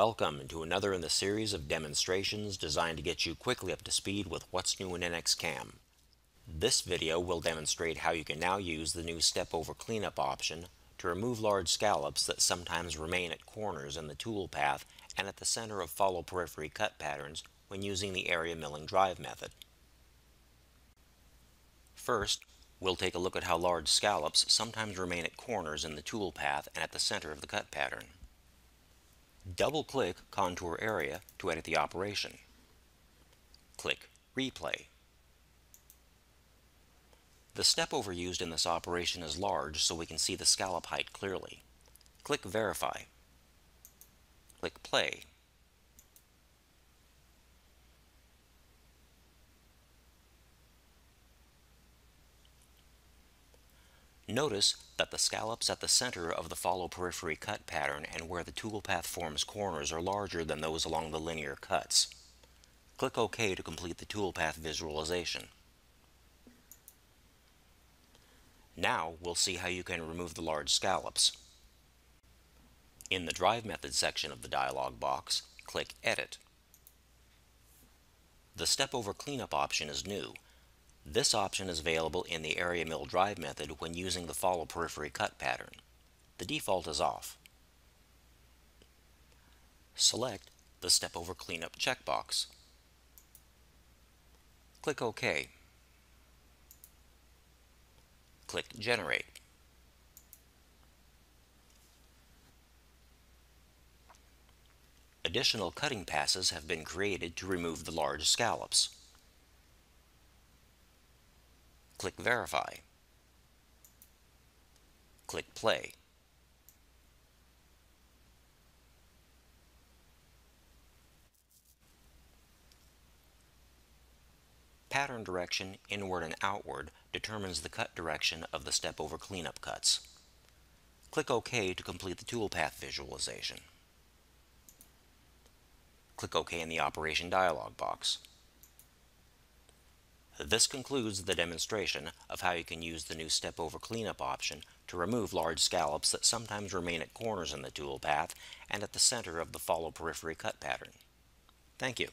Welcome to another in the series of demonstrations designed to get you quickly up to speed with what's new in NXCAM. This video will demonstrate how you can now use the new Stepover cleanup option to remove large scallops that sometimes remain at corners in the toolpath and at the center of follow periphery cut patterns when using the area milling drive method. First, we'll take a look at how large scallops sometimes remain at corners in the toolpath and at the center of the cut pattern. Double-click Contour Area to edit the operation. Click Replay. The Stepover used in this operation is large, so we can see the scallop height clearly. Click Verify. Click Play. Notice that the scallops at the center of the follow periphery cut pattern and where the toolpath forms corners are larger than those along the linear cuts. Click OK to complete the toolpath visualization. Now we'll see how you can remove the large scallops. In the Drive Method section of the dialog box, click Edit. The Stepover Cleanup option is new. This option is available in the Area Mill Drive method when using the follow periphery cut pattern. The default is off. Select the Stepover Cleanup checkbox. Click OK. Click Generate. Additional cutting passes have been created to remove the large scallops. Click Verify. Click Play. Pattern direction inward and outward determines the cut direction of the Stepover cleanup cuts. Click OK to complete the toolpath visualization. Click OK in the operation dialog box. This concludes the demonstration of how you can use the new Stepover cleanup option to remove large scallops that sometimes remain at corners in the toolpath and at the center of the follow periphery cut pattern. Thank you.